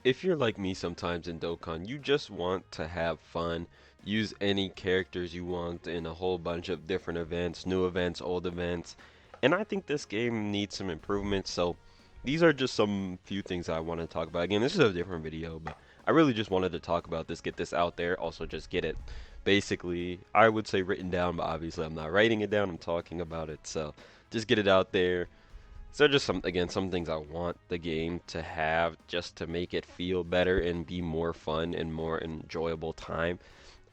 if you're like me sometimes in Dokkan, you just want to have fun, use any characters you want in a whole bunch of different events, new events, old events, and I think this game needs some improvements. So these are just some few things I want to talk about. Again, this is a different video, but I really just wanted to talk about this, get this out there, also just get it basically, I would say written down, but obviously I'm not writing it down, I'm talking about it. So just get it out there. So just some things I want the game to have just to make it feel better and be more fun and more enjoyable time.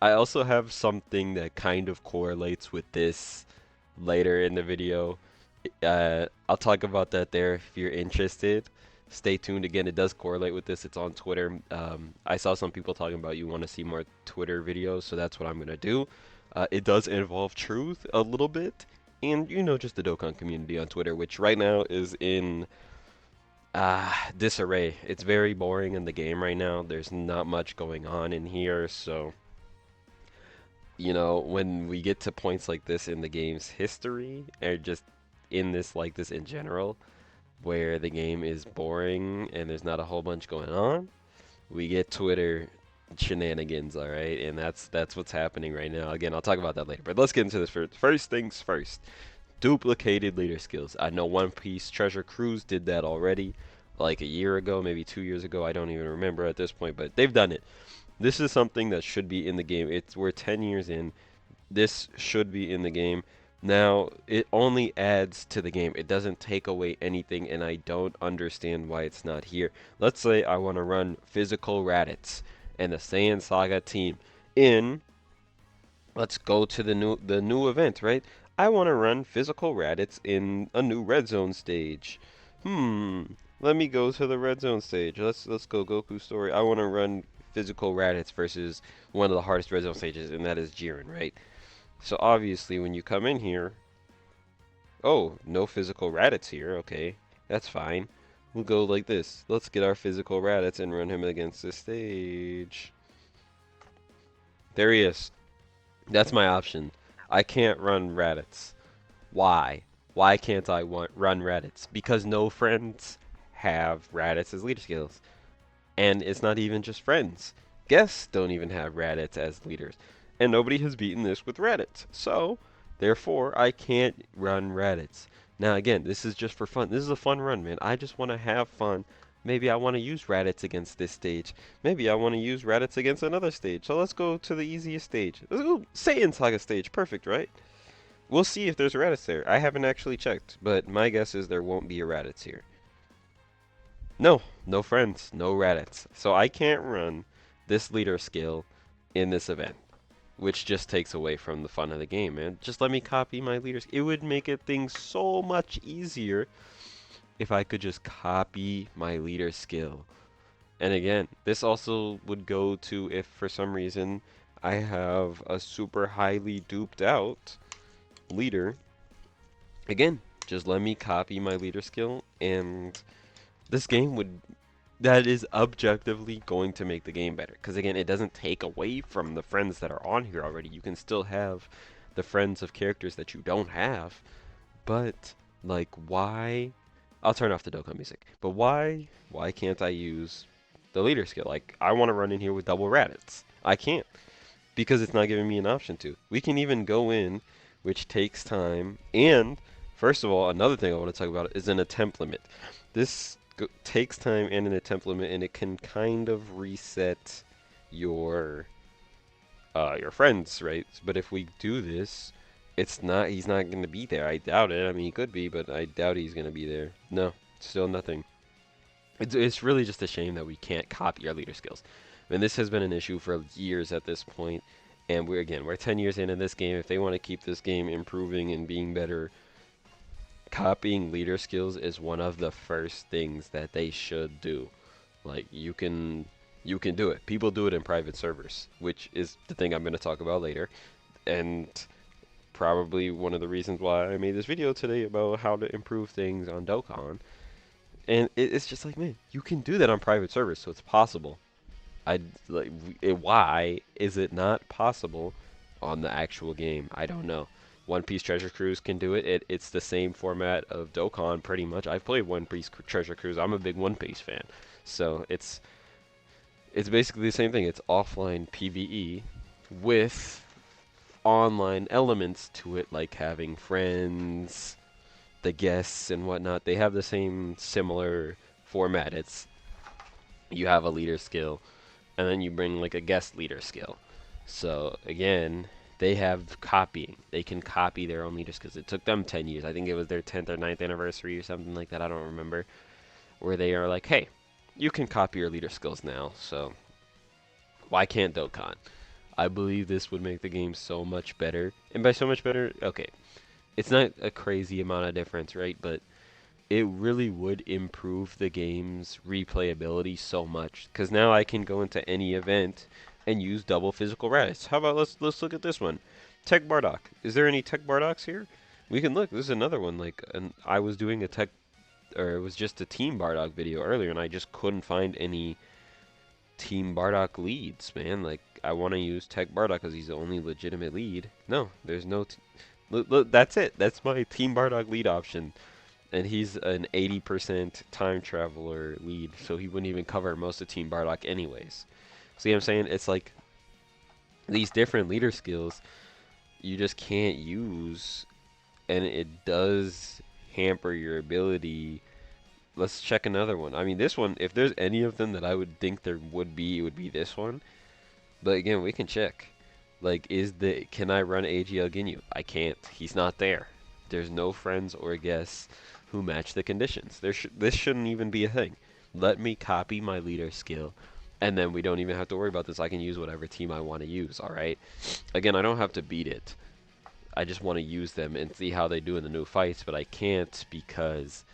I also have something that kind of correlates with this later in the video. I'll talk about that there if you're interested. Stay tuned. Again, it does correlate with this. It's on Twitter. I saw some people talking about you want to see more Twitter videos, so that's what I'm gonna do. It does involve truth a little bit, and just the Dokkan community on Twitter, which right now is in disarray. It's very boring in the game right now. There's not much going on in here, so when we get to points like this in the game's history, or just in this like this in general, where the game is boring and there's not a whole bunch going on, we get Twitter shenanigans, all right? And that's what's happening right now. Again, I'll talk about that later. But let's get into this first. First things first. Duplicated leader skills. I know One Piece Treasure Cruise did that already, like a year ago, maybe 2 years ago. I don't even remember at this point, but they've done it. This is something that should be in the game. We're 10 years in. This should be in the game. Now, it only adds to the game. It doesn't take away anything, and I don't understand why it's not here. Let's say I want to run physical Raditz and the Saiyan Saga team in. Let's go to the new event, right? I want to run physical Raditz in a new red zone stage. Let me go to the red zone stage. Let's go Goku story. I want to run physical Raditz versus one of the hardest red zone stages, and that is Jiren, right? So obviously when you come in here, oh, no physical Raditz here, okay, that's fine. We'll go like this. Let's get our physical Raditz and run him against this stage. There he is. That's my option. I can't run Raditz. Why? Why can't I run Raditz? Because no friends have Raditz as leader skills. And it's not even just friends. Guests don't even have Raditz as leaders. And nobody has beaten this with Raditz. So, therefore, I can't run Raditz. Now, again, this is just for fun. This is a fun run, man. I just want to have fun. Maybe I want to use Raditz against this stage. Maybe I want to use Raditz against another stage. So let's go to the easiest stage. Let's go Saiyan Saga stage. Perfect, right? We'll see if there's a Raditz there. I haven't actually checked, but my guess is there won't be a Raditz here. No, no friends, no Raditz. So I can't run this leader skill in this event, which just takes away from the fun of the game, man. Just let me copy my leaders. It would make things so much easier if I could just copy my leader skill. And again, this also would go to if for some reason I have a super highly duped out leader. Again, just let me copy my leader skill, and this game that is objectively going to make the game better. Because again, it doesn't take away from the friends that are on here already. You can still have the friends of characters that you don't have. But, like, why? I'll turn off the Dokkan music. But why can't I use the leader skill? Like, I want to run in here with double Raditz. I can't. Because it's not giving me an option to. We can even go in, which takes time. And, first of all, another thing I want to talk about is an attempt limit. This takes time and an attempt limit, and it can kind of reset your friends, right? But if we do this, he's not going to be there. I doubt it. I mean, he could be, but I doubt he's going to be there. No, still nothing. It's really just a shame that we can't copy our leader skills. I mean, this has been an issue for years at this point, and we're 10 years into this game. If they want to keep this game improving and being better, copying leader skills is one of the first things that they should do. Like, you can do it. People do it in private servers, which is the thing I'm going to talk about later. And probably one of the reasons why I made this video today about how to improve things on Dokkan. And it's just like, man, you can do that on private servers, so it's possible. Why is it not possible on the actual game? I don't know. One Piece Treasure Cruise can do it. It's the same format of Dokkan pretty much. I've played One Piece Treasure Cruise. I'm a big One Piece fan. So it's It's basically the same thing. It's offline PvE with online elements to it, like having friends, the guests, and whatnot. They have the same similar format. It's you have a leader skill, and then you bring like a guest leader skill. So again, they have copying. They can copy their own leaders because it took them 10 years. I think it was their 10th or 9th anniversary or something like that. I don't remember. Where they are like, hey, you can copy your leader skills now. So why can't Dokkan? I believe this would make the game so much better. And by so much better, okay, it's not a crazy amount of difference, right? But it really would improve the game's replayability so much. Because now I can go into any event and use double physical rise. How about let's look at this one. Tech Bardock. Is there any Tech Bardocks here? We can look. This is another one. Like, I was doing a Tech, or it was just a Team Bardock video earlier, and I just couldn't find any Team Bardock leads, man. Like, I want to use Tech Bardock because he's the only legitimate lead. No, there's no. Look, that's it. That's my Team Bardock lead option. And he's an 80% time traveler lead, so he wouldn't even cover most of Team Bardock anyways. See what I'm saying? It's like these different leader skills you just can't use, and it does hamper your ability. Let's check another one. I mean, this one, if there's any of them that I would think there would be, it would be this one. But again, we can check. Like, can I run AGL Ginyu? I can't. He's not there. There's no friends or guests who match the conditions. This shouldn't even be a thing. Let me copy my leader skill, and then we don't even have to worry about this. I can use whatever team I want to use, alright? Again, I don't have to beat it. I just want to use them and see how they do in the new fights, but I can't because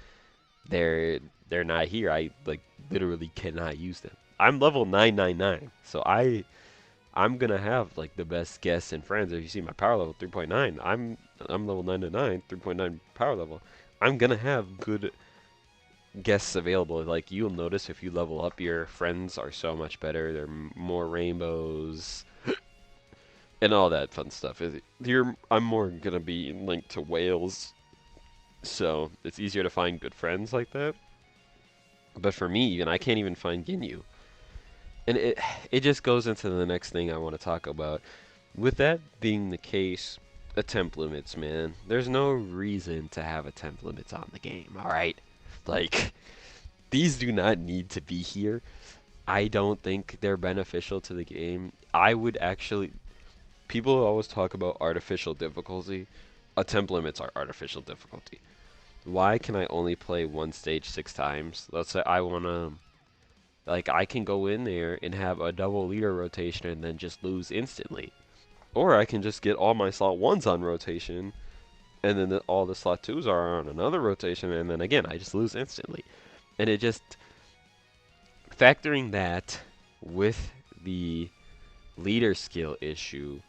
they're not here. I, like, literally cannot use them. I'm level 999, so I'm gonna have like the best guests and friends. If you see my power level 3.9, I'm level 999, 3.9 power level. I'm gonna have good guests available. Like, you'll notice if you level up, your friends are so much better. They're more rainbows and all that fun stuff. I'm more gonna be linked to whales, so it's easier to find good friends like that. But for me, even I can't even find Ginyu. And it just goes into the next thing I want to talk about. With that being the case, attempt limits, man. There's no reason to have attempt limits on the game, alright? Like, these do not need to be here. I don't think they're beneficial to the game. I would actually... People always talk about artificial difficulty. Attempt limits are artificial difficulty. Why can I only play one stage 6 times? Let's say I want to... Like, I can go in there and have a double leader rotation and then just lose instantly. Or I can just get all my slot 1s on rotation, and then all the slot 2s are on another rotation, and then again, I just lose instantly. And it just... Factoring that with the leader skill issue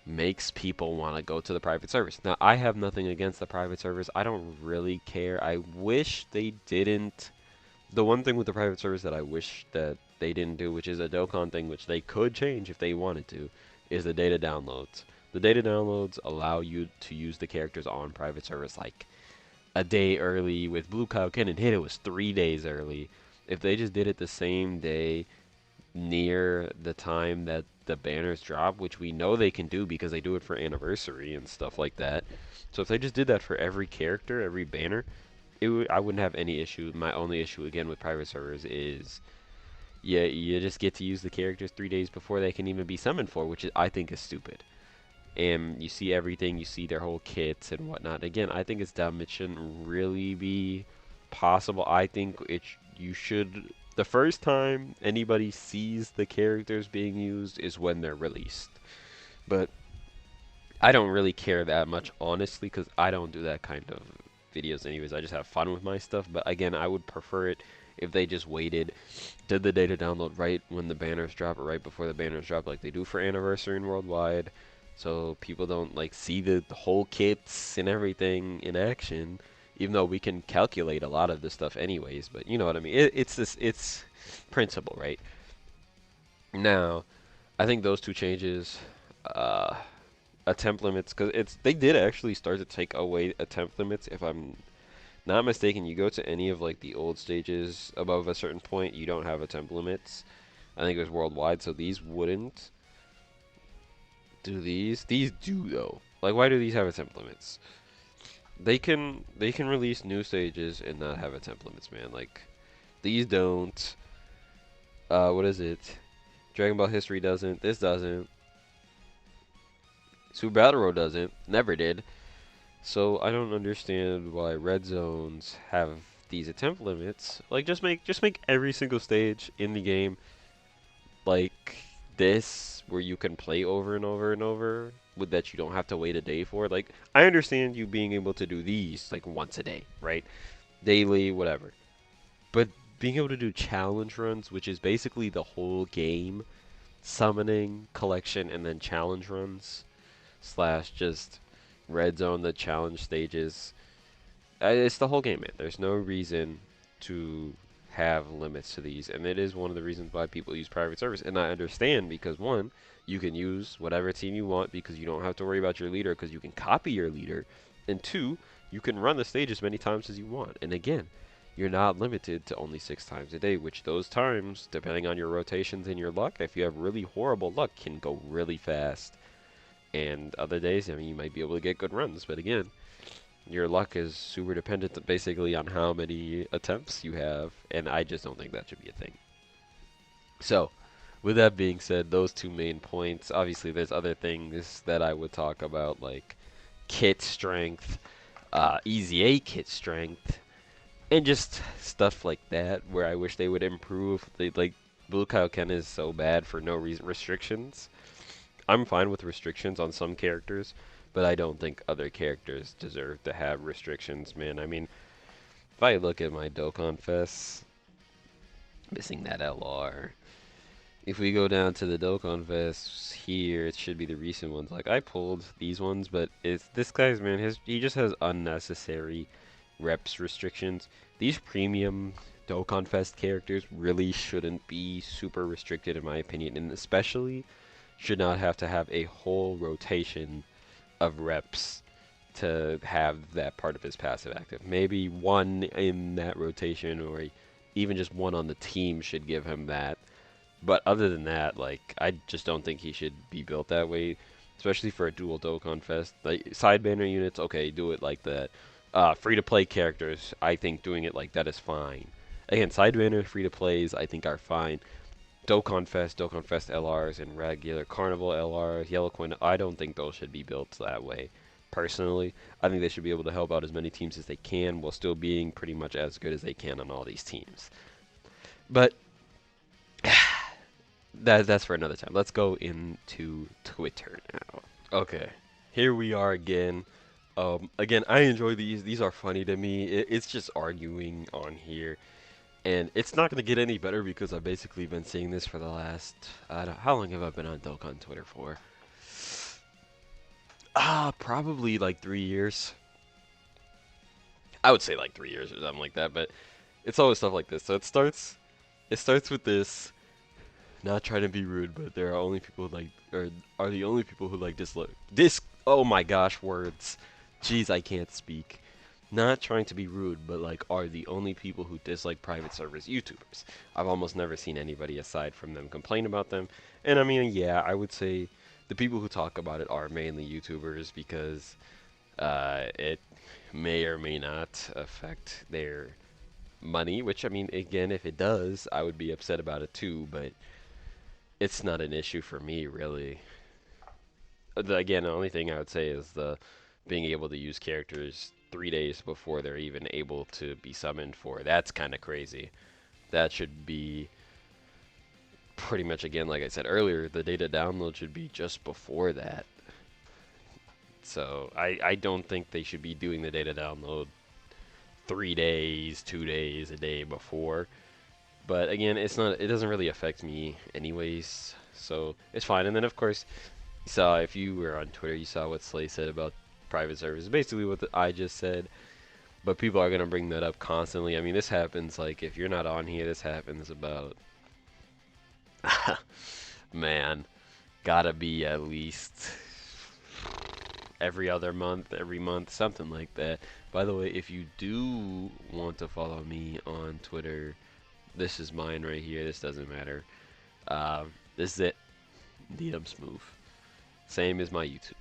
makes people want to go to the private servers. Now, I have nothing against the private servers. I don't really care. I wish they didn't... The one thing with the private servers that I wish that they didn't do, which is a Dokkan thing, which they could change if they wanted to, is the data downloads. The data downloads allow you to use the characters on private servers like a day early. With Blue Cloud Cannon Hit, it was 3 days early. If they just did it the same day near the time that the banners drop, which we know they can do because they do it for anniversary and stuff like that. So if they just did that for every character, every banner, I wouldn't have any issue. My only issue, again, with private servers is, yeah, you just get to use the characters 3 days before they can even be summoned for, which I think is stupid. And you see everything, you see their whole kits and whatnot. Again, I think it's dumb. It shouldn't really be possible. I think you should... The first time anybody sees the characters being used is when they're released. But I don't really care that much, honestly, because I don't do that kind of videos anyways. I just have fun with my stuff. But again, I would prefer it if they just waited, did the data download right when the banners drop, or right before the banners drop, like they do for anniversary and worldwide, so people don't like see the whole kits and everything in action, even though we can calculate a lot of this stuff anyways. But you know what I mean. It's principle, right? Now, I think those two changes, attempt limits, because they did actually start to take away attempt limits. If I'm not mistaken, you go to any of like the old stages above a certain point, you don't have attempt limits. I think it was worldwide, so these wouldn't do these. These do though. Like, why do these have attempt limits? They can release new stages and not have attempt limits, man. Like, these don't. What is it? Dragon Ball History doesn't. This doesn't. Super Battle Road doesn't. Never did. So I don't understand why red zones have these attempt limits. Like, just make every single stage in the game like this, where you can play over and over and over, with that you don't have to wait a day for. Like, I understand you being able to do these like once a day, right? Daily, whatever. But being able to do challenge runs, which is basically the whole game, summoning, collection, and then challenge runs slash just red zone the challenge stages. It's the whole game, man. There's no reason to have limits to these, and it is one of the reasons why people use private service. And I understand, because one, you can use whatever team you want because you don't have to worry about your leader because you can copy your leader, and two, you can run the stage as many times as you want. And again, you're not limited to only 6 times a day, which those times, depending on your rotations and your luck, if you have really horrible luck, can go really fast. And other days, I mean, you might be able to get good runs, but again, your luck is super dependent basically on how many attempts you have, and I just don't think that should be a thing. So, with that being said, those two main points, obviously there's other things that I would talk about, like kit strength, Easy A kit strength, and just stuff like that, where I wish they would improve. Like, Blue Kaioken is so bad for no reason. Restrictions. I'm fine with restrictions on some characters, but I don't think other characters deserve to have restrictions, man. I mean, if I look at my Dokkan Fest, missing that LR. If we go down to the Dokkan Fest here, it should be the recent ones. Like, I pulled these ones, but it's this guy's, man, he just has unnecessary reps restrictions. These premium Dokkan Fest characters really shouldn't be super restricted, in my opinion, and especially should not have to have a whole rotation of reps to have that part of his passive active. Maybe one in that rotation, or even just one on the team should give him that. But other than that, like, I just don't think he should be built that way, especially for a dual Dokkan Fest. Like, side banner units, okay, do it like that. Free-to-play characters, I think doing it like that is fine. Again, side banner free-to-plays, I think are fine. Dokkan Fest LRs, and regular Carnival LRs, Yellow Coin, I don't think those should be built that way. Personally, I think they should be able to help out as many teams as they can while still being pretty much as good as they can on all these teams. But that's for another time. Let's go into Twitter now. Okay, here we are again. Again, I enjoy these. These are funny to me. It's just arguing on here. And it's not going to get any better because I've basically been seeing this for the last, I don't, how long have I been on Dokkan Twitter for? Probably like 3 years. I would say like 3 years or something like that, but it's always stuff like this. So it starts with this, not trying to be rude, but there are only people who like, or are the only people who like oh my gosh, words. Jeez, I can't speak. Not trying to be rude, but like are the only people who dislike private servers YouTubers. I've almost never seen anybody aside from them complain about them. And I mean, yeah, I would say the people who talk about it are mainly YouTubers because it may or may not affect their money, which, I mean, again, if it does, I would be upset about it too, but it's not an issue for me, really. Again, the only thing I would say is the being able to use characters 3 days before they're even able to be summoned for. That's kind of crazy. That should be pretty much, again, like I said earlier, the data download should be just before that. So I don't think they should be doing the data download 3 days, 2 days, a day before. But again, it doesn't really affect me anyways, so it's fine. And then of course, you saw, if you were on Twitter, you saw what Slay said about private servers. Basically what I just said, but people are gonna bring that up constantly. I mean, this happens, like, if you're not on here, this happens about man, gotta be at least every other month, every month, something like that. By the way, if you do want to follow me on Twitter, this is mine right here. This doesn't matter. This is it. DM smooth. Same as my YouTube.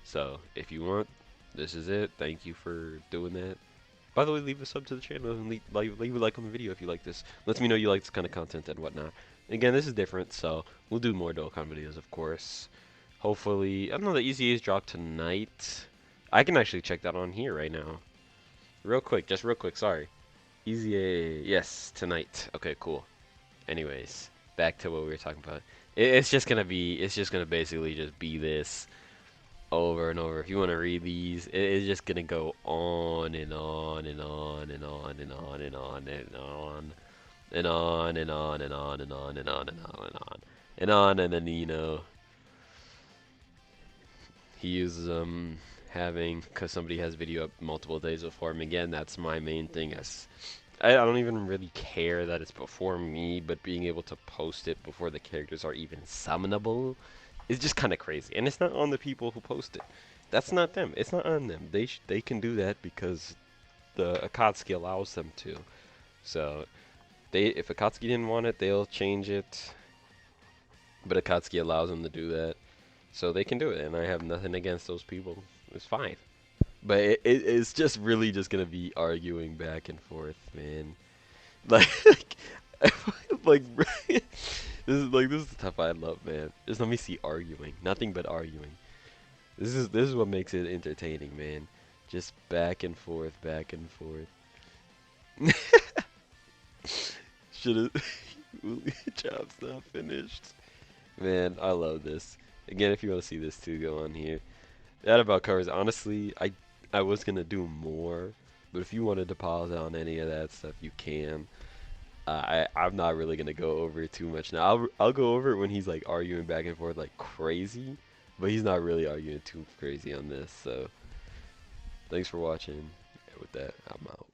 So if you want, this is it. Thank you for doing that. By the way, leave a sub to the channel and leave a like on the video if you like this. Lets me know you like this kind of content and whatnot. Again, this is different, so we'll do more Dokkan videos, of course. Hopefully, I don't know, the EZA's dropped tonight. I can actually check that on here right now. Real quick, just real quick, sorry. EZA, yes, tonight. Okay, cool. Anyways, back to what we were talking about. It's just gonna basically just be this over and over. If you want to read these, it's just gonna go on and on and on and on and on and on and on and on and on and on and on and on and on and on and on, and then he uses having, because somebody has video up multiple days before him. Again, that's my main thing. I don't even really care that it's before me, but being able to post it before the characters are even summonable is just kind of crazy. And it's not on the people who post it. That's not them. It's not on them. They can do that because the Akatsuki allows them to. So if Akatsuki didn't want it, they'll change it. But Akatsuki allows them to do that, so they can do it. And I have nothing against those people. It's fine. But it's just really just gonna be arguing back and forth, man. Like, like this is the stuff I love, man. Just let me see arguing, nothing but arguing. This is what makes it entertaining, man. Just back and forth, back and forth. Should have job's not finished. Man, I love this. Again, if you want to see this too, go on here. That about covers. Honestly, I was gonna do more, but if you wanted to pause on any of that stuff, you can. I'm not really gonna go over it too much now. I'll go over it when he's like arguing back and forth like crazy, but he's not really arguing too crazy on this. So thanks for watching. And with that, I'm out.